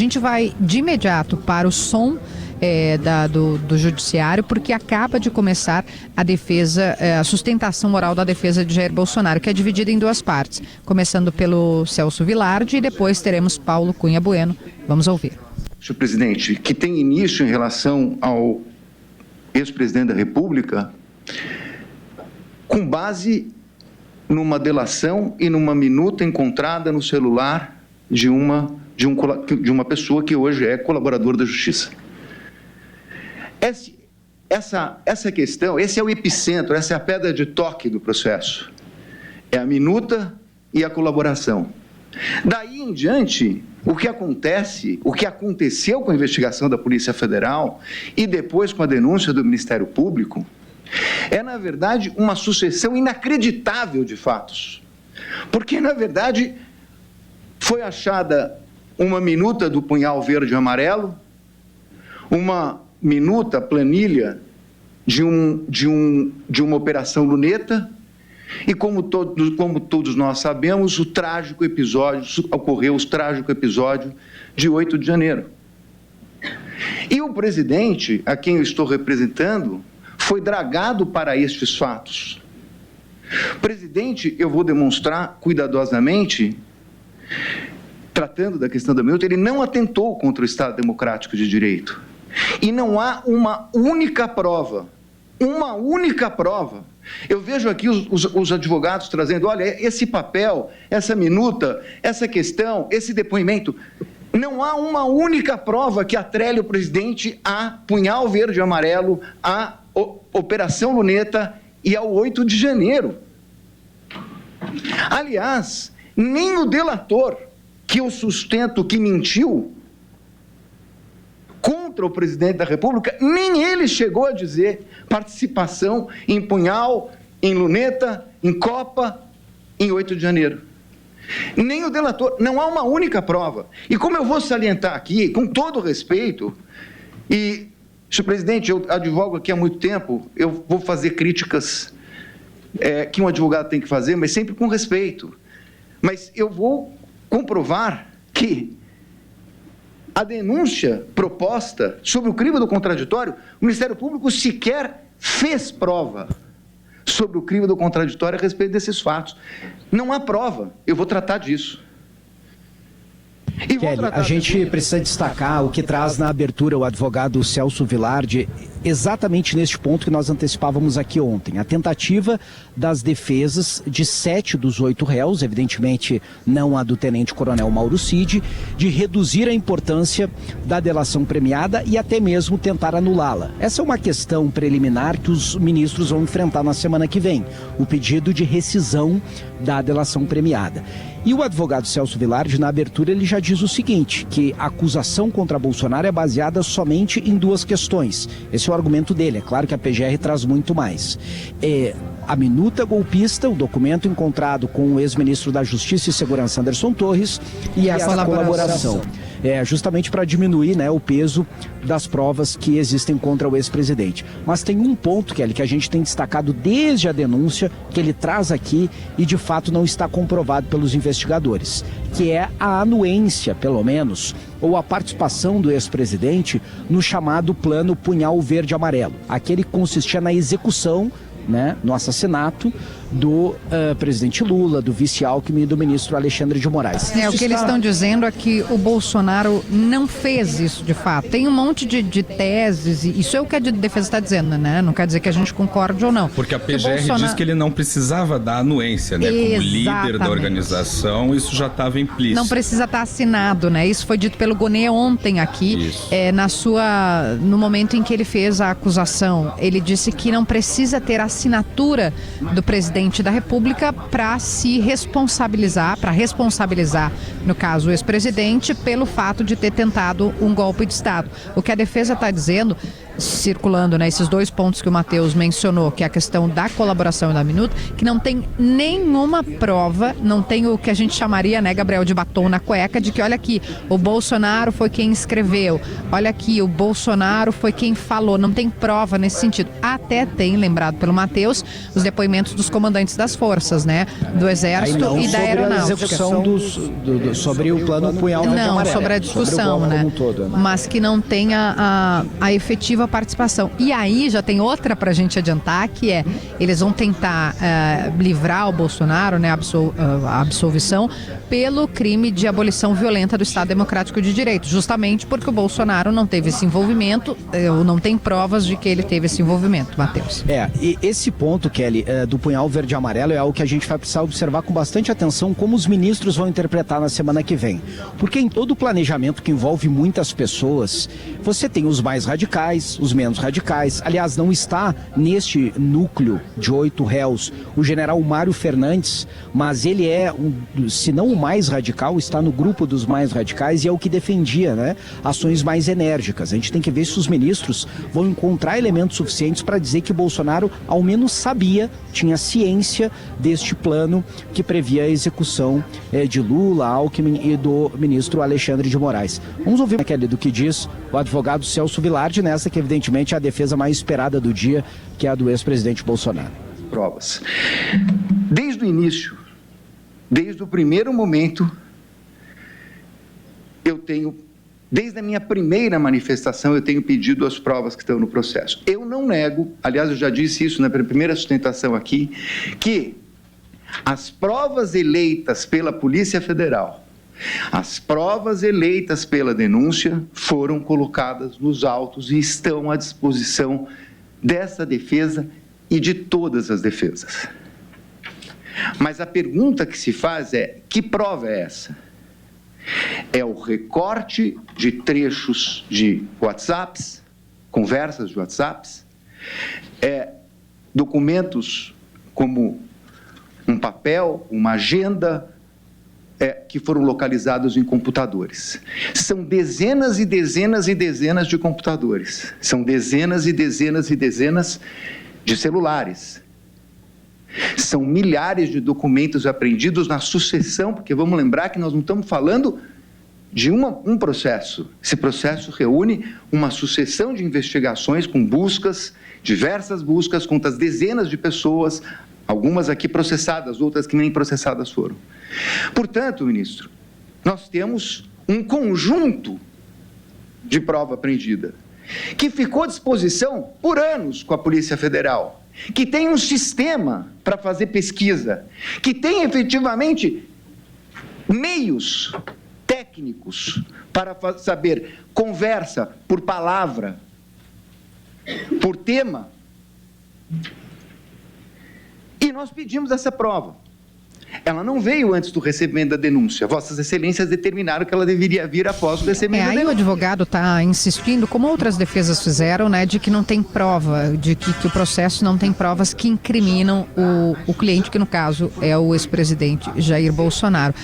gente vai de imediato para o som do judiciário, porque acaba de começar a defesa, a sustentação oral da defesa de Jair Bolsonaro, que é dividida em duas partes, começando pelo Celso Vilardi e depois teremos Paulo Cunha Bueno. Vamos ouvir. Senhor presidente, que tem início em relação ao ex-presidente da República, com base numa delação e numa minuta encontrada no celular de uma pessoa que hoje é colaborador da Justiça. Essa questão, esse é o epicentro, essa é a pedra de toque do processo. É a minuta e a colaboração. Daí em diante, o que aconteceu com a investigação da Polícia Federal e depois com a denúncia do Ministério Público, é, na verdade, uma sucessão inacreditável de fatos. Porque, na verdade, foi achada uma minuta do punhal verde e amarelo, uma minuta, planilha de uma operação luneta, e como todos nós sabemos, ocorreu o trágico episódio de 8 de janeiro. E o presidente, a quem eu estou representando, foi dragado para estes fatos. Presidente, eu vou demonstrar cuidadosamente, tratando da questão da minuta, ele não atentou contra o Estado Democrático de Direito. E não há uma única prova. Eu vejo aqui os advogados trazendo, olha, esse papel, essa minuta, essa questão, esse depoimento, não há uma única prova que atrele o presidente a punhal verde e amarelo, a Operação Luneta e ao 8 de janeiro. Aliás, nem o delator que eu sustento que mentiu contra o presidente da República, nem ele chegou a dizer participação em punhal, em luneta, em copa, em 8 de janeiro. Nem o delator, não há uma única prova. E como eu vou salientar aqui, com todo respeito, e, senhor presidente, eu advogo aqui há muito tempo, eu vou fazer críticas que um advogado tem que fazer, mas sempre com respeito. Mas eu vou comprovar que a denúncia proposta sobre o crime do contraditório, o Ministério Público sequer fez prova sobre o crime do contraditório a respeito desses fatos. Não há prova. Eu vou tratar disso. Kelly, a gente precisa destacar o que traz na abertura o advogado Celso Vilardi, exatamente neste ponto que nós antecipávamos aqui ontem. A tentativa das defesas de 7 dos 8 réus, evidentemente não a do tenente-coronel Mauro Cid, de reduzir a importância da delação premiada e até mesmo tentar anulá-la. Essa é uma questão preliminar que os ministros vão enfrentar na semana que vem, o pedido de rescisão da delação premiada. E o advogado Celso Vilardi, na abertura, ele já diz o seguinte, que a acusação contra Bolsonaro é baseada somente em 2 questões. Esse é o argumento dele. É claro que a PGR traz muito mais. A minuta golpista, o documento encontrado com o ex-ministro da Justiça e Segurança, Anderson Torres, e essa colaboração. Justamente para diminuir, né, o peso das provas que existem contra o ex-presidente. Mas tem um ponto, Kelly, que a gente tem destacado desde a denúncia, que ele traz aqui e de fato não está comprovado pelos investigadores, que é a anuência, pelo menos, ou a participação do ex-presidente no chamado plano Punhal Verde Amarelo. Aquele que consistia na execução, né, no assassinato do presidente Lula, do vice-Alckmin e do ministro Alexandre de Moraes. O que eles estão dizendo é que o Bolsonaro não fez isso de fato. Tem um monte de teses, e isso é o que a defesa está dizendo, né? Não quer dizer que a gente concorde ou não. Porque a PGR diz que ele não precisava da anuência, né? Como líder da organização, isso já estava implícito. Não precisa estar assinado, né? Isso foi dito pelo Gonê ontem aqui, no momento em que ele fez a acusação. Ele disse que não precisa ter assinatura do presidente da República para se responsabilizar, no caso, o ex-presidente, pelo fato de ter tentado um golpe de Estado. O que a defesa está dizendo circulando, né, esses dois pontos que o Matheus mencionou, que é a questão da colaboração e da minuta, que não tem nenhuma prova, não tem o que a gente chamaria, né, Gabriel, de batom na cueca, de que olha aqui, o Bolsonaro foi quem escreveu, olha aqui, o Bolsonaro foi quem falou, não tem prova nesse sentido. Até tem, lembrado pelo Matheus, os depoimentos dos comandantes das forças, né, do Exército e da Aeronáutica. Sobre o plano Punhal Verde Amarelo. Não, sobre a discussão, né? Todo, né? Mas que não tem a efetiva participação. E aí já tem outra pra gente adiantar, que é, eles vão tentar livrar o Bolsonaro, né, a absolvição, pelo crime de abolição violenta do Estado Democrático de Direito, justamente porque o Bolsonaro não teve esse envolvimento, ou não tem provas de que ele teve esse envolvimento, Matheus. E esse ponto, Kelly, do punhal verde e amarelo é algo que a gente vai precisar observar com bastante atenção como os ministros vão interpretar na semana que vem. Porque em todo o planejamento que envolve muitas pessoas, você tem os mais radicais, os menos radicais. Aliás, não está neste núcleo de 8 réus o general Mário Fernandes, mas ele é, se não o mais radical, está no grupo dos mais radicais e é o que defendia, né, ações mais enérgicas. A gente tem que ver se os ministros vão encontrar elementos suficientes para dizer que Bolsonaro ao menos sabia, tinha ciência deste plano que previa a execução de Lula, Alckmin e do ministro Alexandre de Moraes. Vamos ouvir aquele do que diz o advogado Celso Vilardi, nessa que evidentemente é a defesa mais esperada do dia, que é a do ex-presidente Bolsonaro. Provas. Desde o início, desde o primeiro momento, desde a minha primeira manifestação, eu tenho pedido as provas que estão no processo. Eu não nego, aliás, eu já disse isso na primeira sustentação aqui, que as provas eleitas pela Polícia Federal, as provas eleitas pela denúncia foram colocadas nos autos e estão à disposição dessa defesa e de todas as defesas. Mas a pergunta que se faz é, que prova é essa? É o recorte de trechos de WhatsApps, conversas de WhatsApps, documentos como um papel, uma agenda, que foram localizados em computadores. São dezenas e dezenas e dezenas de computadores. São dezenas e dezenas e dezenas de celulares. São milhares de documentos apreendidos na sucessão, porque vamos lembrar que nós não estamos falando de um processo. Esse processo reúne uma sucessão de investigações com buscas, diversas buscas contra as dezenas de pessoas, algumas aqui processadas, outras que nem processadas foram. Portanto, ministro, nós temos um conjunto de prova apreendida, que ficou à disposição por anos com a Polícia Federal, que tem um sistema para fazer pesquisa, que tem efetivamente meios técnicos para saber conversa por palavra, por tema. E nós pedimos essa prova. Ela não veio antes do recebimento da denúncia. Vossas Excelências determinaram que ela deveria vir após o recebimento da denúncia. Aí o advogado está insistindo, como outras defesas fizeram, né, de que não tem prova, de que o processo não tem provas que incriminam o cliente, que no caso é o ex-presidente Jair Bolsonaro.